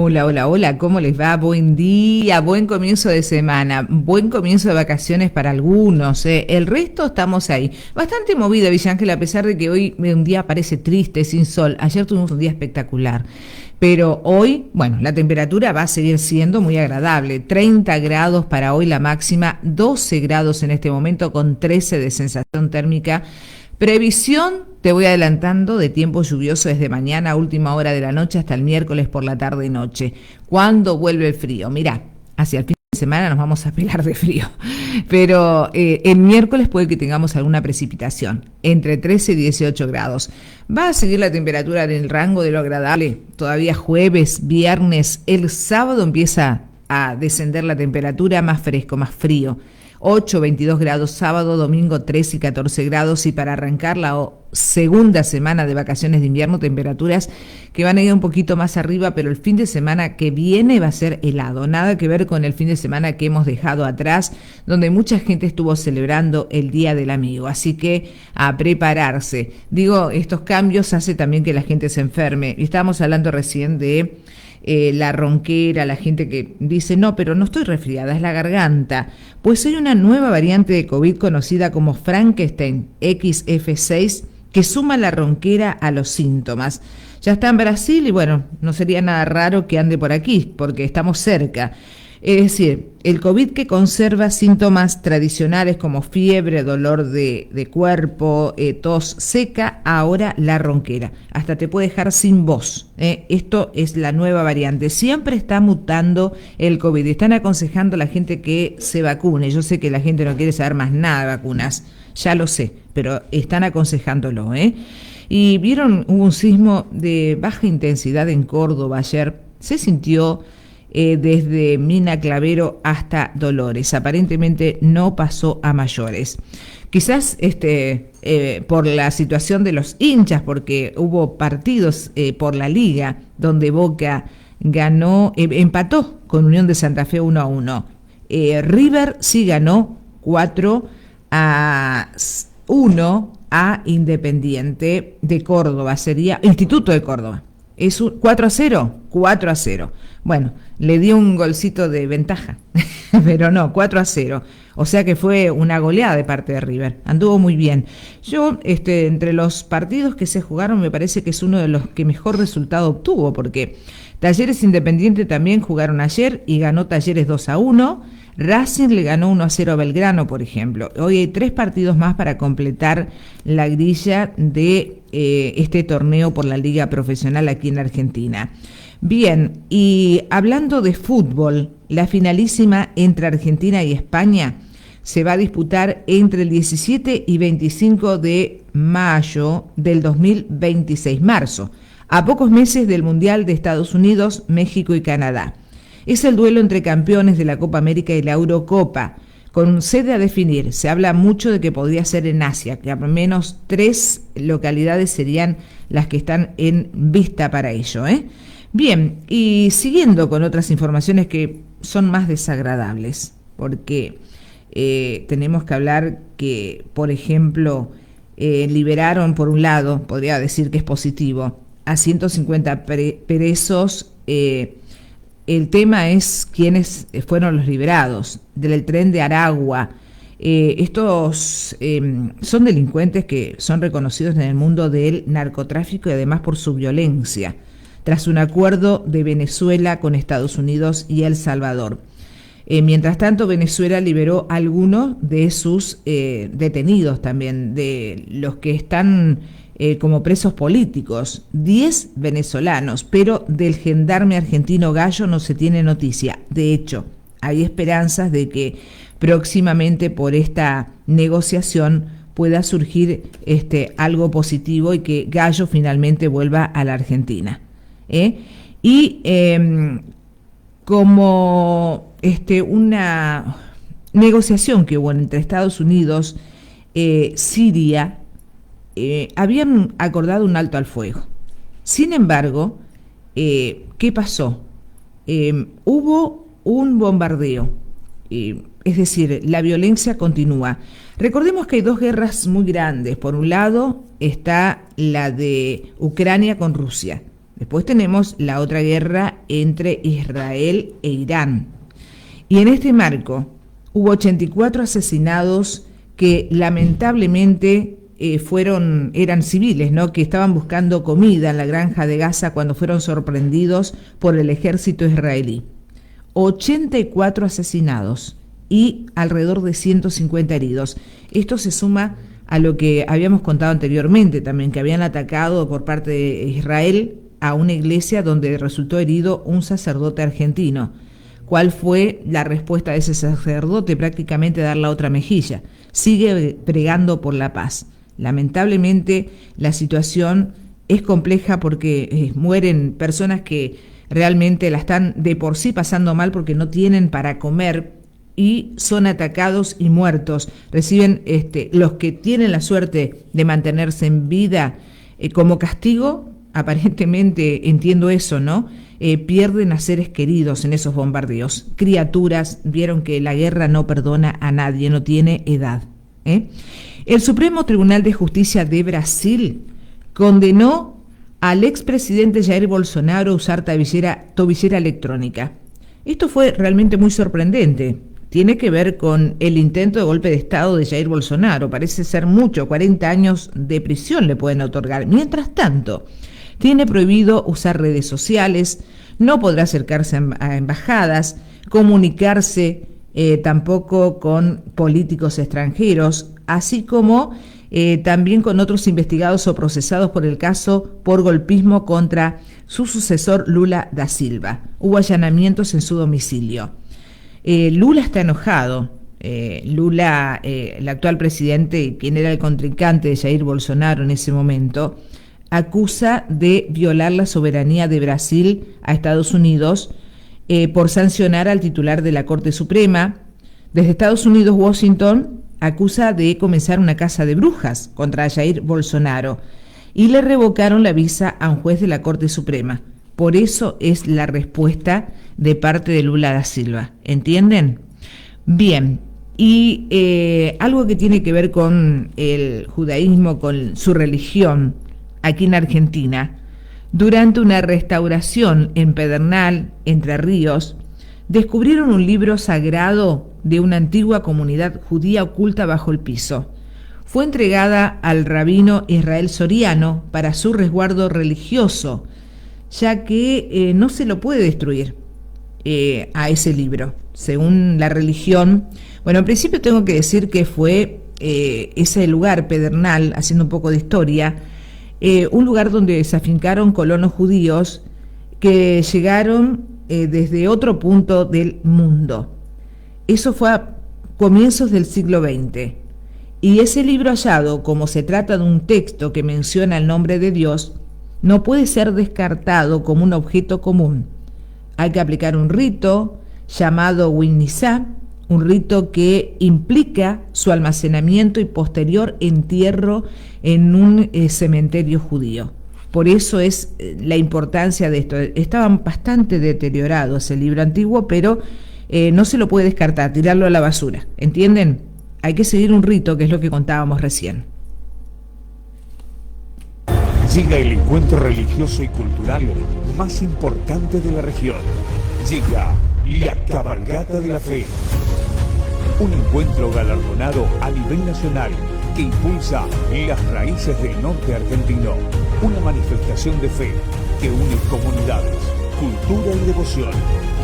Hola, hola, hola, ¿cómo les va? Buen día, buen comienzo de semana, buen comienzo de vacaciones para algunos, ¿eh? El resto estamos ahí. Bastante movida, Villa Ángel, a pesar de que hoy un día parece triste, sin sol. Ayer tuvimos un día espectacular. Pero hoy, bueno, la temperatura va a seguir siendo muy agradable. 30 grados para hoy la máxima, 12 grados en este momento con 13 de sensación térmica. Previsión, te voy adelantando, de tiempo lluvioso desde mañana a última hora de la noche hasta el miércoles por la tarde y noche. ¿Cuándo vuelve el frío? Mirá, hacia el fin de semana nos vamos a pelar de frío, pero el miércoles puede que tengamos alguna precipitación, entre 13 y 18 grados. Va a seguir la temperatura en el rango de lo agradable, todavía jueves, viernes, el sábado empieza a descender la temperatura, más fresco, más frío. 8, 22 grados sábado, domingo 13 y 14 grados, y para arrancar la segunda semana de vacaciones de invierno, temperaturas que van a ir un poquito más arriba, pero el fin de semana que viene va a ser helado, nada que ver con el fin de semana que hemos dejado atrás, donde mucha gente estuvo celebrando el Día del Amigo, así que a prepararse. Digo, estos cambios hacen también que la gente se enferme, y estábamos hablando recién de la ronquera, la gente que dice, no, pero no estoy resfriada, es la garganta. Pues hay una nueva variante de COVID conocida como Frankenstein XF6 que suma la ronquera a los síntomas. Ya está en Brasil y bueno, no sería nada raro que ande por aquí, porque estamos cerca. Es decir, el COVID que conserva síntomas tradicionales como fiebre, dolor de cuerpo, tos seca, ahora la ronquera. Hasta te puede dejar sin voz. Esto es la nueva variante. Siempre está mutando el COVID. Están aconsejando a la gente que se vacune. Yo sé que la gente no quiere saber más nada de vacunas. Ya lo sé, pero están aconsejándolo. Y vieron, hubo un sismo de baja intensidad en Córdoba ayer. Se sintió desde Mina Clavero hasta Dolores. Aparentemente no pasó a mayores. Quizás por la situación de los hinchas, porque hubo partidos por la Liga donde Boca ganó, empató con Unión de Santa Fe 1-1. River sí ganó 4-1 a Independiente de Córdoba, sería Instituto de Córdoba. Es un 4-0, 4-0. Bueno, le dio un golcito de ventaja, pero no, 4-0. O sea que fue una goleada de parte de River. Anduvo muy bien. Yo, entre los partidos que se jugaron, me parece que es uno de los que mejor resultado obtuvo, porque Talleres Independiente también jugaron ayer y ganó Talleres 2-1. Racing le ganó 1-0 a Belgrano, por ejemplo. Hoy hay 3 partidos más para completar la grilla de este torneo por la Liga Profesional aquí en Argentina. Bien, y hablando de fútbol, la finalísima entre Argentina y España se va a disputar entre el 17 y 25 de mayo del 2026, marzo, a pocos meses del Mundial de Estados Unidos, México y Canadá. Es el duelo entre campeones de la Copa América y la Eurocopa, con sede a definir. Se habla mucho de que podría ser en Asia, que al menos 3 localidades serían las que están en vista para ello. Bien, y siguiendo con otras informaciones que son más desagradables, porque tenemos que hablar que, por ejemplo, liberaron, por un lado, podría decir que es positivo, a 150 presos. El tema es quiénes fueron los liberados del tren de Aragua. Estos son delincuentes que son reconocidos en el mundo del narcotráfico y además por su violencia, tras un acuerdo de Venezuela con Estados Unidos y El Salvador. Mientras tanto, Venezuela liberó a algunos de sus detenidos también, de los que están como presos políticos, 10 venezolanos, pero del gendarme argentino Gallo no se tiene noticia. De hecho, hay esperanzas de que próximamente por esta negociación pueda surgir algo positivo y que Gallo finalmente vuelva a la Argentina. Y como una negociación que hubo entre Estados Unidos, Siria, habían acordado un alto al fuego. Sin embargo, ¿qué pasó? Hubo un bombardeo, es decir, la violencia continúa. Recordemos que hay 2 guerras muy grandes. Por un lado está la de Ucrania con Rusia, Después tenemos la otra guerra entre Israel e Irán. Y en este marco hubo 84 asesinados que lamentablemente eran civiles, ¿no?, que estaban buscando comida en la granja de Gaza cuando fueron sorprendidos por el ejército israelí. 84 asesinados y alrededor de 150 heridos. Esto se suma a lo que habíamos contado anteriormente también, que habían atacado por parte de Israel a una iglesia donde resultó herido un sacerdote argentino. ¿Cuál fue la respuesta de ese sacerdote? Prácticamente dar la otra mejilla. Sigue pregando por la paz. Lamentablemente la situación es compleja porque mueren personas que realmente la están de por sí pasando mal porque no tienen para comer y son atacados y muertos. Reciben los que tienen la suerte de mantenerse en vida como castigo, aparentemente entiendo eso, ¿no? Pierden a seres queridos en esos bombardeos. Criaturas, vieron que la guerra no perdona a nadie, no tiene edad. El Supremo Tribunal de Justicia de Brasil condenó al expresidente Jair Bolsonaro a usar tobillera electrónica. Esto fue realmente muy sorprendente. Tiene que ver con el intento de golpe de Estado de Jair Bolsonaro. Parece ser mucho, 40 años de prisión le pueden otorgar. Mientras tanto, tiene prohibido usar redes sociales, no podrá acercarse a embajadas, comunicarse tampoco con políticos extranjeros, así como también con otros investigados o procesados por el caso por golpismo contra su sucesor Lula da Silva. Hubo allanamientos en su domicilio. Lula está enojado. Lula, el actual presidente, quien era el contrincante de Jair Bolsonaro en ese momento, acusa de violar la soberanía de Brasil a Estados Unidos por sancionar al titular de la Corte Suprema. Desde Estados Unidos, Washington acusa de comenzar una caza de brujas contra Jair Bolsonaro y le revocaron la visa a un juez de la Corte Suprema. Por eso es la respuesta de parte de Lula da Silva. ¿Entienden? Bien, y algo que tiene que ver con el judaísmo, con su religión, aquí en Argentina, durante una restauración en Pedernal, Entre Ríos, descubrieron un libro sagrado de una antigua comunidad judía oculta bajo el piso. Fue entregada al rabino Israel Soriano para su resguardo religioso, ya que no se lo puede destruir a ese libro, según la religión. Bueno, en principio tengo que decir que fue ese lugar, Pedernal, haciendo un poco de historia, un lugar donde se afincaron colonos judíos que llegaron desde otro punto del mundo. Eso fue a comienzos del siglo XX. Y ese libro hallado, como se trata de un texto que menciona el nombre de Dios, no puede ser descartado como un objeto común. Hay que aplicar un rito llamado Winnisá, un rito que implica su almacenamiento y posterior entierro en un cementerio judío. Por eso es la importancia de esto. Estaba bastante deteriorado ese libro antiguo, pero no se lo puede descartar, tirarlo a la basura. ¿Entienden? Hay que seguir un rito, que es lo que contábamos recién. Llega el encuentro religioso y cultural más importante de la región. Llega la Cabalgata de la Fe. Un encuentro galardonado a nivel nacional que impulsa las raíces del norte argentino. Una manifestación de fe que une comunidades, cultura y devoción.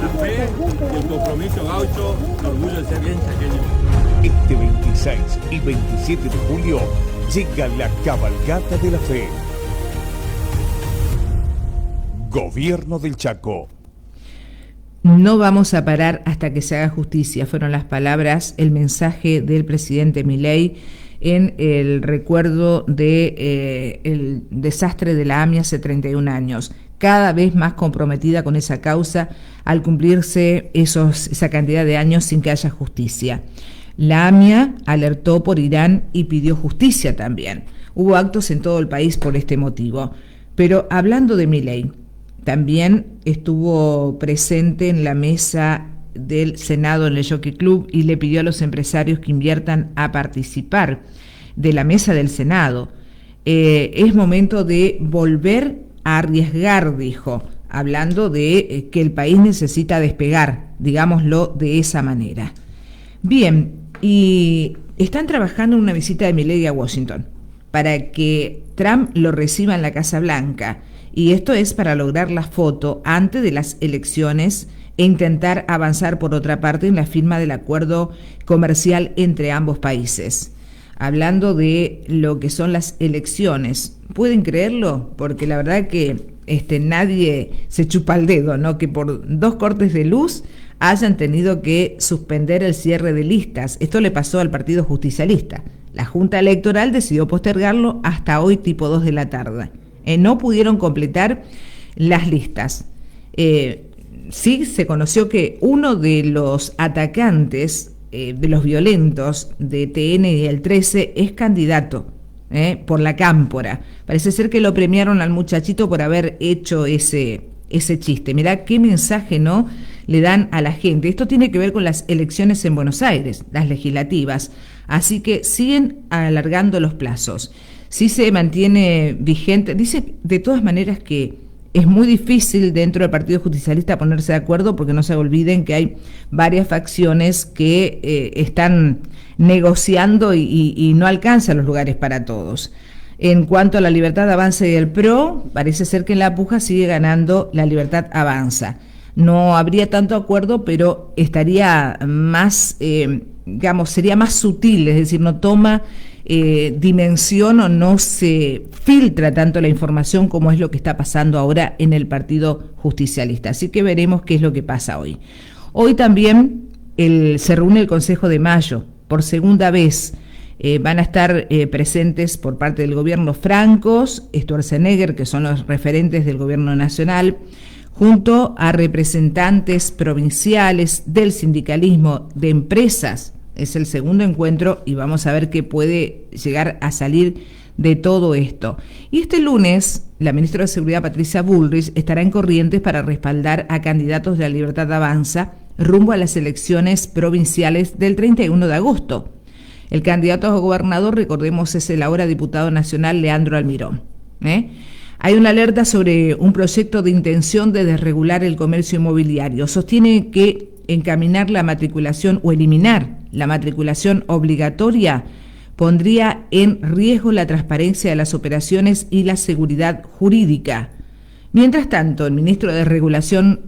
La fe, el compromiso gaucho, el orgullo de ser bien chaqueño. Este 26 y 27 de julio llega la Cabalgata de la Fe. Gobierno del Chaco. No vamos a parar hasta que se haga justicia, fueron las palabras, el mensaje del presidente Milei en el recuerdo de el desastre de la AMIA hace 31 años. Cada vez más comprometida con esa causa al cumplirse esa cantidad de años sin que haya justicia. La AMIA alertó por Irán y pidió justicia también. Hubo actos en todo el país por este motivo. Pero hablando de Milei, también estuvo presente en la mesa del Senado en el Jockey Club y le pidió a los empresarios que inviertan a participar de la mesa del Senado. Es momento de volver a arriesgar, dijo, hablando de que el país necesita despegar, digámoslo de esa manera. Bien, y están trabajando en una visita de Milei a Washington para que Trump lo reciba en la Casa Blanca, y esto es para lograr la foto antes de las elecciones e intentar avanzar por otra parte en la firma del acuerdo comercial entre ambos países. Hablando de lo que son las elecciones, ¿pueden creerlo? Porque la verdad que nadie se chupa el dedo, ¿no? Que por 2 cortes de luz hayan tenido que suspender el cierre de listas. Esto le pasó al Partido Justicialista. La Junta Electoral decidió postergarlo hasta hoy tipo 2 de la tarde. No pudieron completar las listas. Sí se conoció que uno de los atacantes, de los violentos de TN y el 13, es candidato por la Cámpora. Parece ser que lo premiaron al muchachito por haber hecho ese chiste. Mirá qué mensaje, ¿no?, le dan a la gente. Esto tiene que ver con las elecciones en Buenos Aires, las legislativas. Así que siguen alargando los plazos. Sí se mantiene vigente. Dice de todas maneras que es muy difícil dentro del Partido Justicialista ponerse de acuerdo, porque no se olviden que hay varias facciones que están negociando y no alcanzan los lugares para todos. En cuanto a la Libertad Avanza y el PRO, parece ser que en la puja sigue ganando la Libertad Avanza. No habría tanto acuerdo, pero estaría más, sería más sutil, es decir, no toma dimensión o no se filtra tanto la información como es lo que está pasando ahora en el Partido Justicialista. Así que veremos qué es lo que pasa hoy. Hoy también se reúne el Consejo de Mayo, por segunda vez. Van a estar presentes por parte del gobierno Francos, Sturzenegger, que son los referentes del gobierno nacional, junto a representantes provinciales del sindicalismo, de empresas. Es el segundo encuentro y vamos a ver qué puede llegar a salir de todo esto. Y este lunes, la ministra de Seguridad, Patricia Bullrich, estará en Corrientes para respaldar a candidatos de la Libertad Avanza rumbo a las elecciones provinciales del 31 de agosto. El candidato a gobernador, recordemos, es el ahora diputado nacional Leandro Almirón. Hay una alerta sobre un proyecto de intención de desregular el comercio inmobiliario. Sostiene que encaminar la matriculación o eliminar la matriculación obligatoria pondría en riesgo la transparencia de las operaciones y la seguridad jurídica. Mientras tanto, el ministro de Regulación,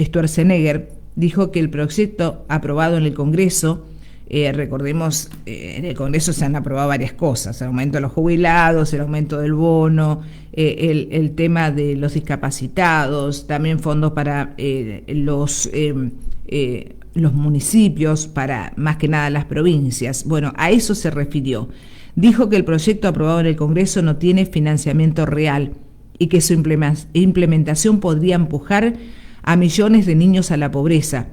Sturzenegger, dijo que el proyecto aprobado en el Congreso, recordemos, en el Congreso se han aprobado varias cosas: el aumento de los jubilados, el aumento del bono, el tema de los discapacitados, también fondos para los municipios, para más que nada las provincias. Bueno, a eso se refirió. Dijo que el proyecto aprobado en el Congreso no tiene financiamiento real y que su implementación podría empujar a millones de niños a la pobreza,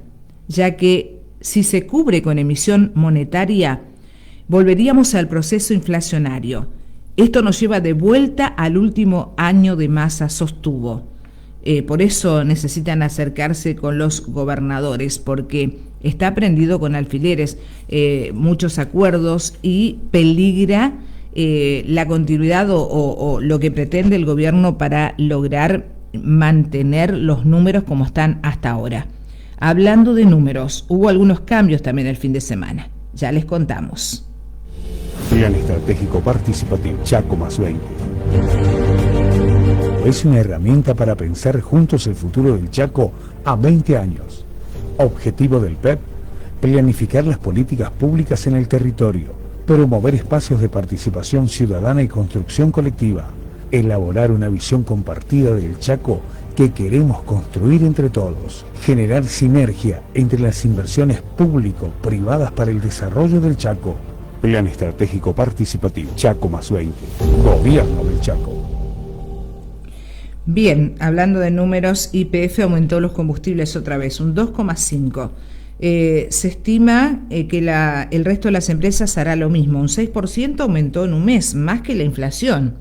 ya que si se cubre con emisión monetaria, volveríamos al proceso inflacionario. Esto nos lleva de vuelta al último año de Massa, sostuvo. Por eso necesitan acercarse con los gobernadores, porque está prendido con alfileres, muchos acuerdos, y peligra la continuidad o lo que pretende el gobierno para lograr mantener los números como están hasta ahora. Hablando de números, hubo algunos cambios también el fin de semana. Ya les contamos. Plan Estratégico Participativo Chaco más 20. Es una herramienta para pensar juntos el futuro del Chaco a 20 años. Objetivo del PEP: planificar las políticas públicas en el territorio, promover espacios de participación ciudadana y construcción colectiva, elaborar una visión compartida del Chaco que queremos construir entre todos, generar sinergia entre las inversiones público-privadas para el desarrollo del Chaco. Plan Estratégico Participativo Chaco más 20. Gobierno del Chaco. Bien, hablando de números, YPF aumentó los combustibles otra vez, un 2,5%. Se estima que el resto de las empresas hará lo mismo, un 6% aumentó en un mes, más que la inflación.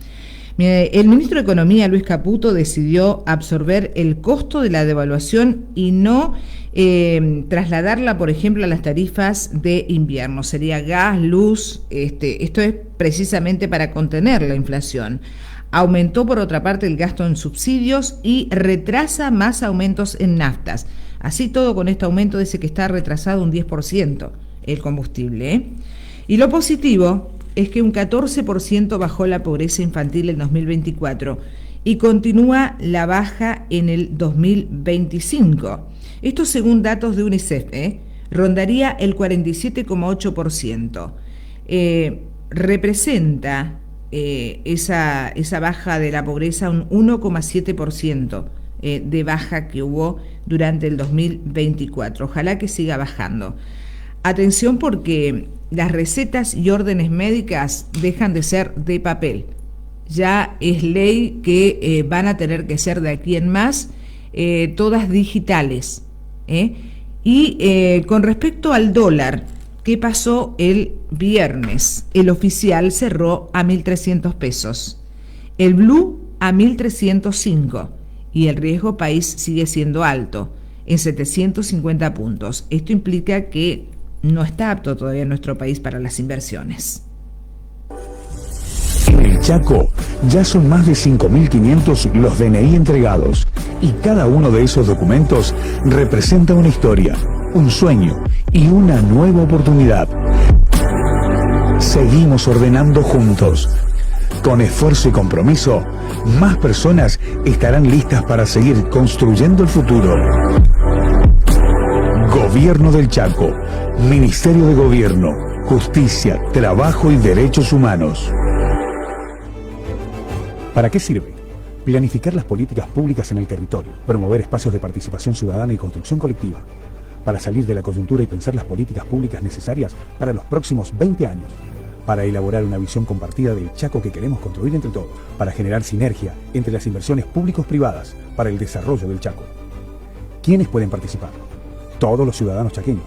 El ministro de Economía, Luis Caputo, decidió absorber el costo de la devaluación y no trasladarla, por ejemplo, a las tarifas de invierno. Sería gas, luz, esto es precisamente para contener la inflación. Aumentó, por otra parte, el gasto en subsidios y retrasa más aumentos en naftas. Así todo, con este aumento dice que está retrasado un 10% el combustible, ¿eh? Y lo positivo es que un 14% bajó la pobreza infantil en 2024 y continúa la baja en el 2025. Esto según datos de UNICEF, rondaría el 47,8%. Representa esa baja de la pobreza un 1,7% de baja que hubo durante el 2024. Ojalá que siga bajando. Atención, porque las recetas y órdenes médicas dejan de ser de papel. Ya es ley que van a tener que ser de aquí en más todas digitales. Y con respecto al dólar, ¿qué pasó el viernes? El oficial cerró a 1.300 pesos, el blue a 1.305 y el riesgo país sigue siendo alto, en 750 puntos. Esto implica que no está apto todavía nuestro país para las inversiones. En el Chaco ya son más de 5.500 los DNI entregados y cada uno de esos documentos representa una historia, un sueño y una nueva oportunidad. Seguimos ordenando juntos. Con esfuerzo y compromiso, más personas estarán listas para seguir construyendo el futuro. Gobierno del Chaco, Ministerio de Gobierno, Justicia, Trabajo y Derechos Humanos. ¿Para qué sirve? Planificar las políticas públicas en el territorio, promover espacios de participación ciudadana y construcción colectiva, para salir de la coyuntura y pensar las políticas públicas necesarias para los próximos 20 años, para elaborar una visión compartida del Chaco que queremos construir entre todos, para generar sinergia entre las inversiones públicos-privadas para el desarrollo del Chaco. ¿Quiénes pueden participar? Todos los ciudadanos chaqueños.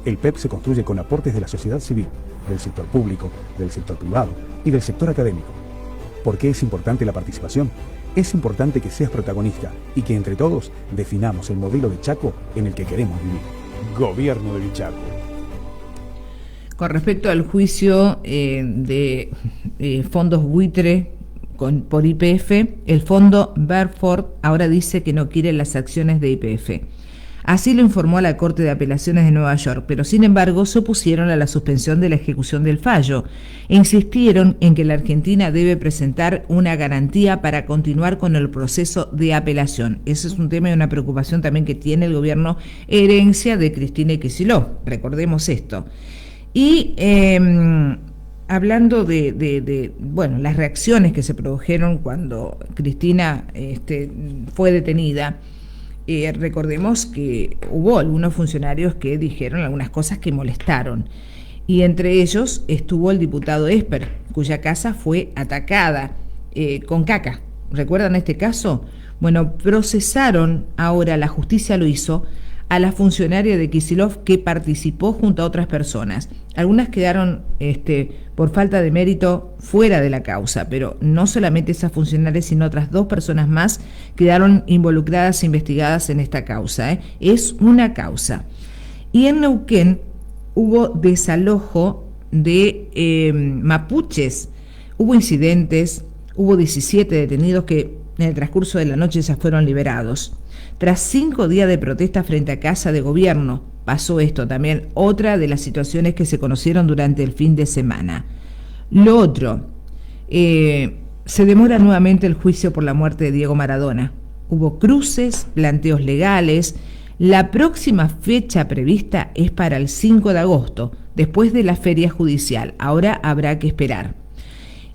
El PEP se construye con aportes de la sociedad civil, del sector público, del sector privado y del sector académico. ¿Por qué es importante la participación? Es importante que seas protagonista y que entre todos definamos el modelo de Chaco en el que queremos vivir. Gobierno del Chaco. Con respecto al juicio de fondos buitre por YPF, el fondo Berford ahora dice que no quiere las acciones de YPF. Así lo informó la Corte de Apelaciones de Nueva York, pero sin embargo se opusieron a la suspensión de la ejecución del fallo e insistieron en que la Argentina debe presentar una garantía para continuar con el proceso de apelación. Ese es un tema y una preocupación también que tiene el gobierno, herencia de Cristina Kicillof, recordemos esto. Y hablando de las reacciones que se produjeron cuando Cristina fue detenida, recordemos que hubo algunos funcionarios que dijeron algunas cosas que molestaron, y entre ellos estuvo el diputado Esper, cuya casa fue atacada con caca. ¿Recuerdan este caso? Bueno, procesaron ahora, la justicia lo hizo, a la funcionaria de Kicillof que participó junto a otras personas. Algunas quedaron por falta de mérito fuera de la causa, pero no solamente esas funcionarias, sino otras 2 personas más quedaron involucradas e investigadas en esta causa. Es una causa. Y en Neuquén hubo desalojo de mapuches, hubo incidentes, hubo 17 detenidos que en el transcurso de la noche ya fueron liberados. Tras 5 días de protesta frente a Casa de Gobierno, pasó esto también, otra de las situaciones que se conocieron durante el fin de semana. Lo otro, se demora nuevamente el juicio por la muerte de Diego Maradona. Hubo cruces, planteos legales. La próxima fecha prevista es para el 5 de agosto, después de la feria judicial. Ahora habrá que esperar.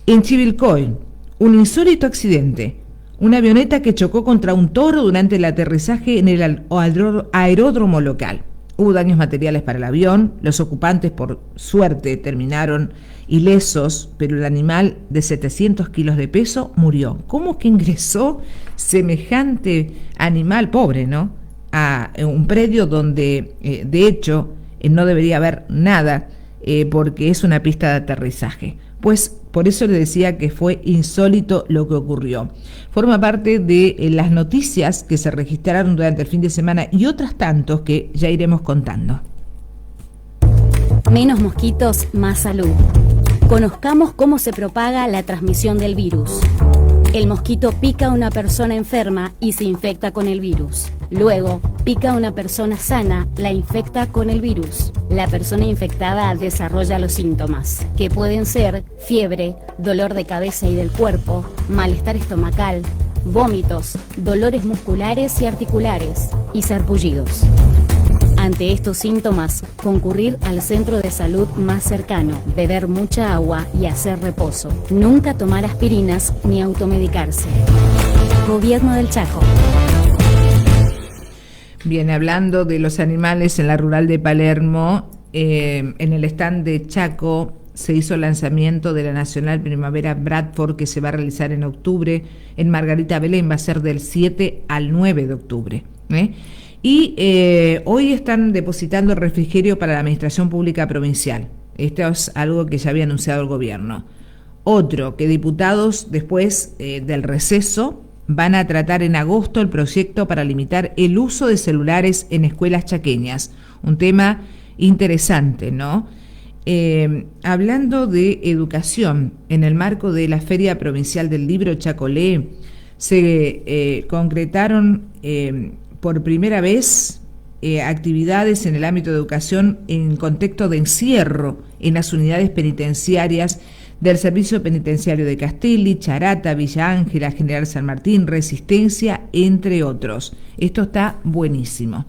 En Chivilcoy, un insólito accidente. Una avioneta que chocó contra un toro durante el aterrizaje en el aeródromo local. Hubo daños materiales para el avión, los ocupantes por suerte terminaron ilesos, pero el animal de 700 kilos de peso murió. ¿Cómo que ingresó semejante animal, pobre, ¿no?, a un predio donde de hecho no debería haber nada porque es una pista de aterrizaje? Pues por eso le decía que fue insólito lo que ocurrió. Forma parte de las noticias que se registraron durante el fin de semana y otras tantos que ya iremos contando. Menos mosquitos, más salud. Conozcamos cómo se propaga la transmisión del virus. El mosquito pica a una persona enferma y se infecta con el virus. Luego, pica a una persona sana, la infecta con el virus. La persona infectada desarrolla los síntomas, que pueden ser fiebre, dolor de cabeza y del cuerpo, malestar estomacal, vómitos, dolores musculares y articulares y sarpullidos. Ante estos síntomas, concurrir al centro de salud más cercano, beber mucha agua y hacer reposo. Nunca tomar aspirinas ni automedicarse. Gobierno del Chaco. Bien, hablando de los animales en la rural de Palermo, en el stand de Chaco se hizo el lanzamiento de la Nacional Primavera Bradford, que se va a realizar en octubre en Margarita Belén, va a ser del 7 al 9 de octubre. Y hoy están depositando el refrigerio para la Administración Pública Provincial. Esto es algo que ya había anunciado el gobierno. Otro, que diputados después del receso van a tratar en agosto el proyecto para limitar el uso de celulares en escuelas chaqueñas. Un tema interesante, ¿no? Hablando de educación, en el marco de la Feria Provincial del Libro Chacolé, se concretaron por primera vez actividades en el ámbito de educación en contexto de encierro en las unidades penitenciarias del Servicio Penitenciario de Castelli, Charata, Villa Ángela, General San Martín, Resistencia, entre otros. Esto está buenísimo.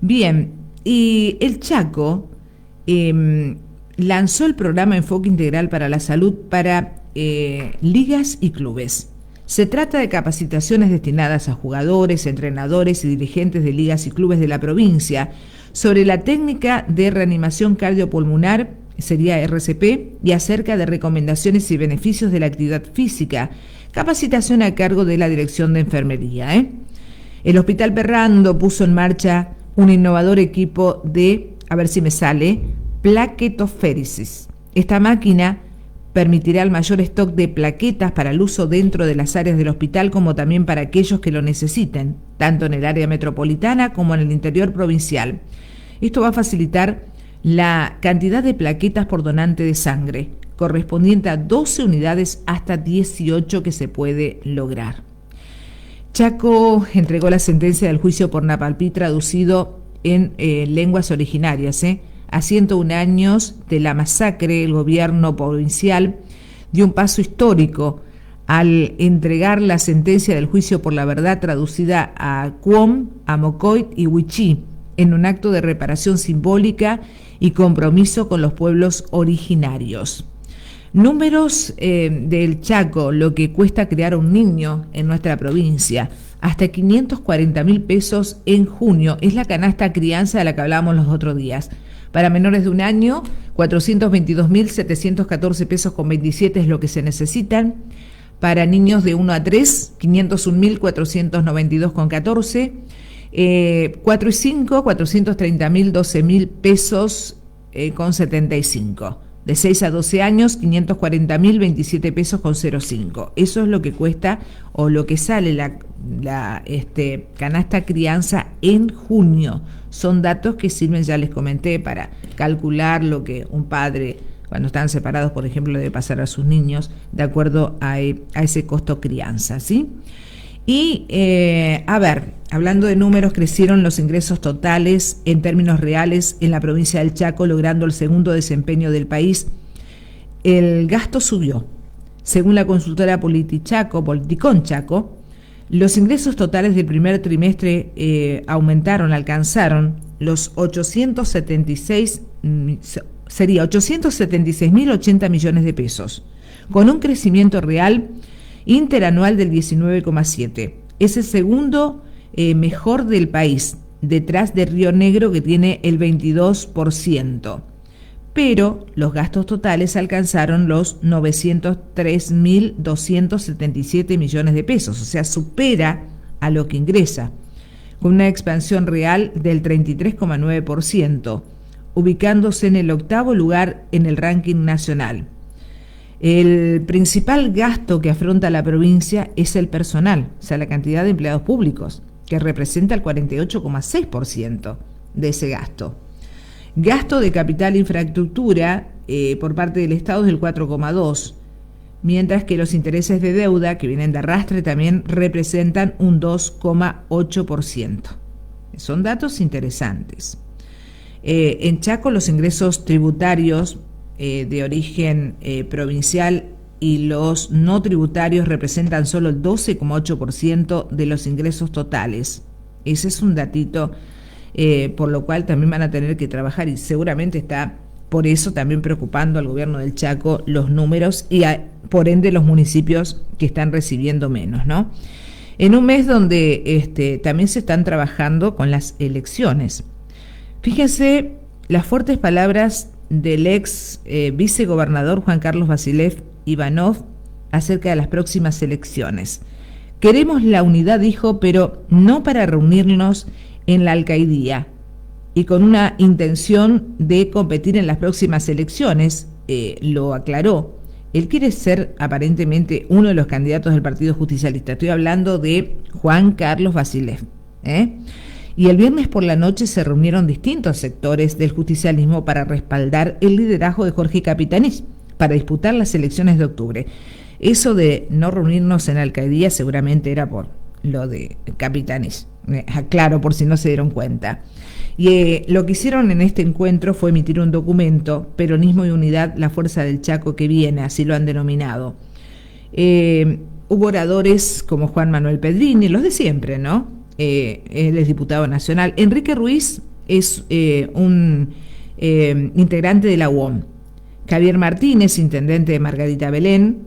Bien, y el Chaco lanzó el programa Enfoque Integral para la Salud para ligas y clubes. Se trata de capacitaciones destinadas a jugadores, entrenadores y dirigentes de ligas y clubes de la provincia sobre la técnica de reanimación cardiopulmonar, sería RCP, y acerca de recomendaciones y beneficios de la actividad física, capacitación a cargo de la Dirección de Enfermería. El Hospital Perrando puso en marcha un innovador equipo de, a ver si me sale, plaquetoféresis. Esta máquina permitirá el mayor stock de plaquetas para el uso dentro de las áreas del hospital, como también para aquellos que lo necesiten, tanto en el área metropolitana como en el interior provincial. Esto va a facilitar la cantidad de plaquetas por donante de sangre, correspondiente a 12 unidades hasta 18 que se puede lograr. Chaco entregó la sentencia del juicio por Napalpí traducido en lenguas originarias. A 101 años de la masacre, el gobierno provincial dio un paso histórico al entregar la sentencia del juicio por la verdad traducida a Cuom, Amocoit y Huichí, en un acto de reparación simbólica y compromiso con los pueblos originarios. Números del Chaco, lo que cuesta criar un niño en nuestra provincia. Hasta 540.000 pesos en junio. Es la canasta crianza de la que hablábamos los otros días. Para menores de un año, 422.714 pesos con 27 es lo que se necesitan. Para niños de 1 a 3, 501.492 con 14. 4 y 5, 430.012 pesos con 75. De 6 a 12 años, 540.027 pesos con 05. Eso es lo que cuesta o lo que sale la canasta crianza en junio. Son datos que sirven, ya les comenté, para calcular lo que un padre, cuando están separados, por ejemplo, debe pasar a sus niños, de acuerdo a ese costo crianza, ¿sí? Y, hablando de números, crecieron los ingresos totales en términos reales en la provincia del Chaco, logrando el segundo desempeño del país. El gasto subió. Según la consultora Politicón Chaco, los ingresos totales del primer trimestre alcanzaron los 876.080 millones de pesos, con un crecimiento real interanual del 19,7%. Es el segundo mejor del país, detrás de Río Negro, que tiene el 22%. Pero los gastos totales alcanzaron los 903.277 millones de pesos, o sea, supera a lo que ingresa, con una expansión real del 33,9%, ubicándose en el 8º lugar en el ranking nacional. El principal gasto que afronta la provincia es el personal, o sea, la cantidad de empleados públicos, que representa el 48,6% de ese gasto. Gasto de capital e infraestructura por parte del Estado es del 4,2%, mientras que los intereses de deuda que vienen de arrastre también representan un 2,8%. Son datos interesantes. En Chaco los ingresos tributarios de origen provincial y los no tributarios representan solo el 12,8% de los ingresos totales. Ese es un datito por lo cual también van a tener que trabajar y seguramente está por eso también preocupando al gobierno del Chaco los números y por ende los municipios que están recibiendo menos, ¿no? En un mes donde también se están trabajando con las elecciones. Fíjense las fuertes palabras del ex vicegobernador Juan Carlos Vasilev Ivanov acerca de las próximas elecciones. Queremos la unidad, dijo, pero no para reunirnos en la alcaidía y con una intención de competir en las próximas elecciones, lo aclaró. Él quiere ser aparentemente uno de los candidatos del Partido Justicialista. Estoy hablando de Juan Carlos Vasilev. Y el viernes por la noche se reunieron distintos sectores del justicialismo para respaldar el liderazgo de Jorge Capitanich para disputar las elecciones de octubre. Eso de no reunirnos en la alcaldía seguramente era por lo de Capitanich. Aclaro por si no se dieron cuenta. Y lo que hicieron en este encuentro fue emitir un documento, Peronismo y Unidad, la fuerza del Chaco que viene, así lo han denominado. Hubo oradores como Juan Manuel Pedrini, los de siempre, ¿no? Él es diputado nacional. Enrique Ruiz es un integrante de la UOM. Javier Martínez, intendente de Margarita Belén.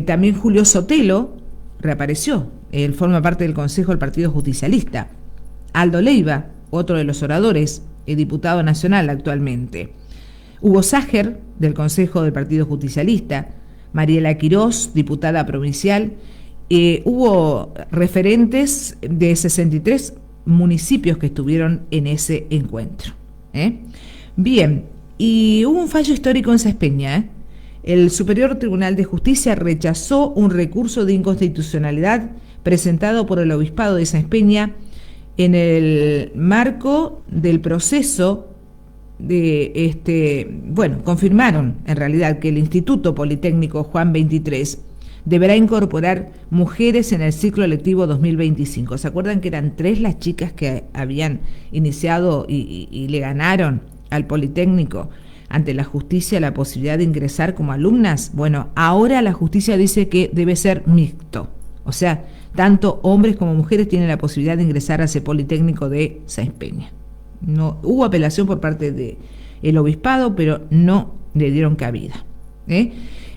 También Julio Sotelo reapareció. Él forma parte del Consejo del Partido Justicialista. Aldo Leiva, otro de los oradores, diputado nacional actualmente. Hugo Ságer, del Consejo del Partido Justicialista. Mariela Quirós, diputada provincial. Hubo referentes de 63 municipios que estuvieron en ese encuentro. Bien, y hubo un fallo histórico en Sáenz Peña. El Superior Tribunal de Justicia rechazó un recurso de inconstitucionalidad presentado por el Obispado de Sáenz Peña en el marco del proceso de confirmaron en realidad que el Instituto Politécnico Juan 23 deberá incorporar mujeres en el ciclo lectivo 2025. ¿Se acuerdan que eran 3 las chicas que habían iniciado y le ganaron al Politécnico ante la justicia la posibilidad de ingresar como alumnas? Bueno, ahora la justicia dice que debe ser mixto. O sea, tanto hombres como mujeres tienen la posibilidad de ingresar a ese Politécnico de Sáenz Peña. No hubo apelación por parte del Obispado, pero no le dieron cabida.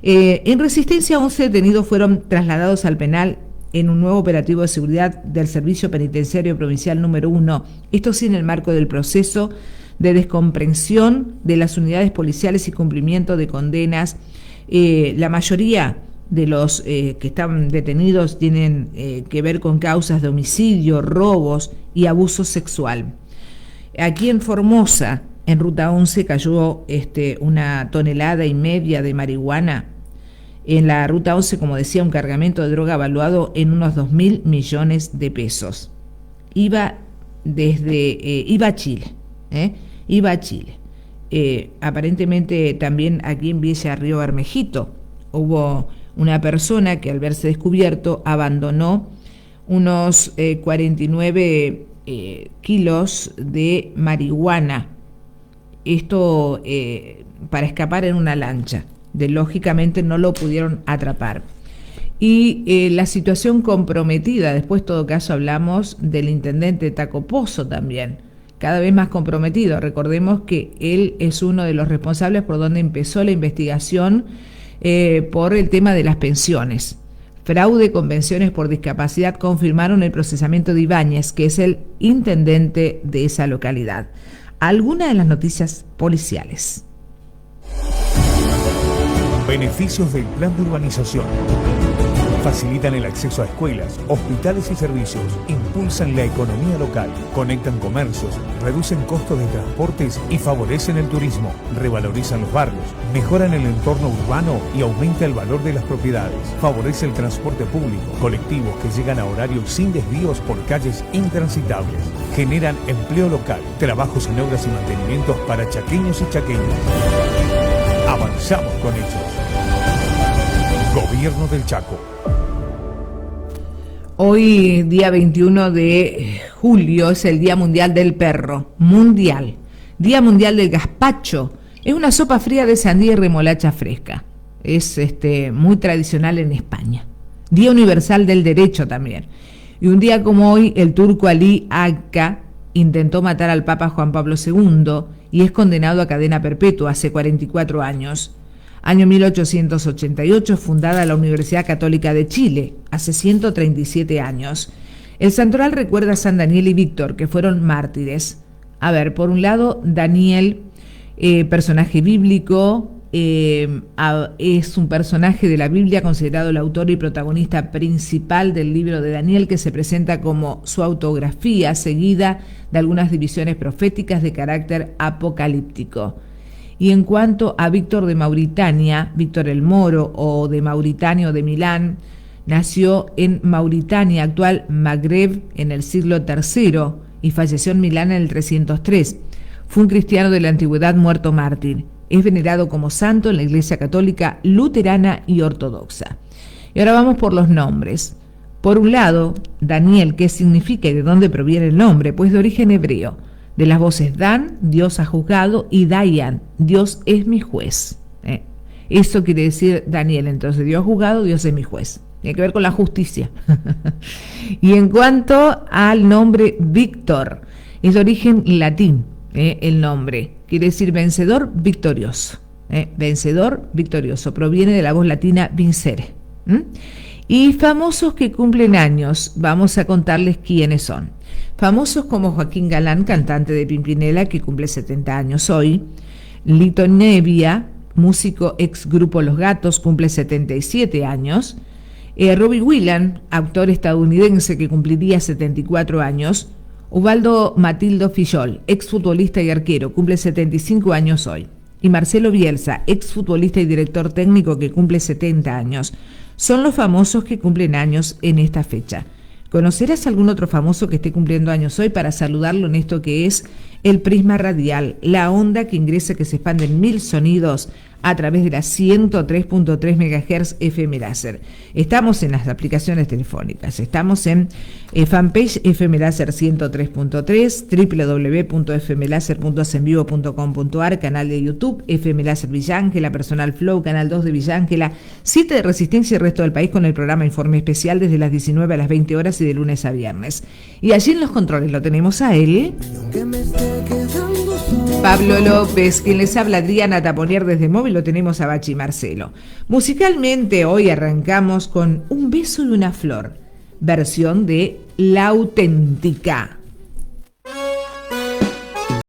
En Resistencia, 11 detenidos fueron trasladados al penal en un nuevo operativo de seguridad del Servicio Penitenciario Provincial número 1. Esto sí en el marco del proceso de descomprensión de las unidades policiales y cumplimiento de condenas. La mayoría de los que están detenidos tienen que ver con causas de homicidio, robos y abuso sexual. Aquí en Formosa, en Ruta 11, cayó 1,5 toneladas de marihuana. En la Ruta 11, como decía, un cargamento de droga valuado en unos 2.000 millones de pesos. Iba a Chile. Iba a Chile. Aparentemente también aquí en Villa Río Bermejito hubo una persona que al verse descubierto abandonó unos 49 kilos de marihuana. Esto para escapar en una lancha. Lógicamente no lo pudieron atrapar. Y la situación comprometida, después en todo caso hablamos del intendente Taco Pozo también, cada vez más comprometido. Recordemos que él es uno de los responsables por donde empezó la investigación por el tema de las pensiones. Fraude con pensiones por discapacidad confirmaron el procesamiento de Ibáñez, que es el intendente de esa localidad. Algunas de las noticias policiales. Beneficios del plan de urbanización. Facilitan el acceso a escuelas, hospitales y servicios, impulsan la economía local, conectan comercios, reducen costos de transportes y favorecen el turismo, revalorizan los barrios, mejoran el entorno urbano y aumenta el valor de las propiedades, favorece el transporte público, colectivos que llegan a horarios sin desvíos por calles intransitables, generan empleo local, trabajos en obras y mantenimientos para chaqueños y chaqueñas. Avanzamos con ellos. Gobierno del Chaco. Hoy, día 21 de julio, es el Día Mundial del Perro. Mundial. Día Mundial del Gazpacho. Es una sopa fría de sandía y remolacha fresca. Es muy tradicional en España. Día Universal del Derecho también. Y un día como hoy, el turco Ali Agca intentó matar al Papa Juan Pablo II y es condenado a cadena perpetua hace 44 años. Año 1888, fundada la Universidad Católica de Chile, hace 137 años. El santoral recuerda a San Daniel y Víctor, que fueron mártires. A ver, por un lado, Daniel, personaje bíblico, es un personaje de la Biblia considerado el autor y protagonista principal del libro de Daniel, que se presenta como su autografía, seguida de algunas divisiones proféticas de carácter apocalíptico. Y en cuanto a Víctor de Mauritania, Víctor el Moro, o de Mauritania o de Milán, nació en Mauritania, actual Magreb, en el siglo III y falleció en Milán en el 303. Fue un cristiano de la antigüedad muerto mártir. Es venerado como santo en la Iglesia Católica, luterana y ortodoxa. Y ahora vamos por los nombres. Por un lado, Daniel, ¿qué significa y de dónde proviene el nombre? Pues de origen hebreo. De las voces Dan, Dios ha juzgado, y Dayan, Dios es mi juez. Eso quiere decir Daniel, entonces Dios ha juzgado, Dios es mi juez. Tiene que ver con la justicia. Y en cuanto al nombre Víctor, es de origen latín, el nombre. Quiere decir vencedor victorioso. Vencedor victorioso. Proviene de la voz latina vincere. Y famosos que cumplen años, vamos a contarles quiénes son. Famosos como Joaquín Galán, cantante de Pimpinela, que cumple 70 años hoy. Lito Nevia, músico ex grupo Los Gatos, cumple 77 años. Robbie Williams, actor estadounidense, que cumpliría 74 años. Ubaldo Matildo Fillol, exfutbolista y arquero, cumple 75 años hoy. Y Marcelo Bielsa, exfutbolista y director técnico, que cumple 70 años. Son los famosos que cumplen años en esta fecha. ¿Conocerás algún otro famoso que esté cumpliendo años hoy para saludarlo en esto que es el prisma radial, la onda que ingresa, que se expande en 1000 sonidos a través de las 103.3 MHz FM Láser? Estamos en las aplicaciones telefónicas, estamos en fanpage FM Láser 103.3, www.fmlaser.senvivo.com.ar, canal de YouTube, FM Láser Villa Ángela, Personal Flow, Canal 2 de Villa Ángela, 7 de Resistencia y el resto del país con el programa Informe Especial desde las 19 a las 20 horas y de lunes a viernes. Y allí en los controles lo tenemos a él, Pablo López, quien les habla, Adriana Taponier desde Móvil, lo tenemos a Bachi Marcelo. Musicalmente hoy arrancamos con Un beso y una flor, versión de La Auténtica.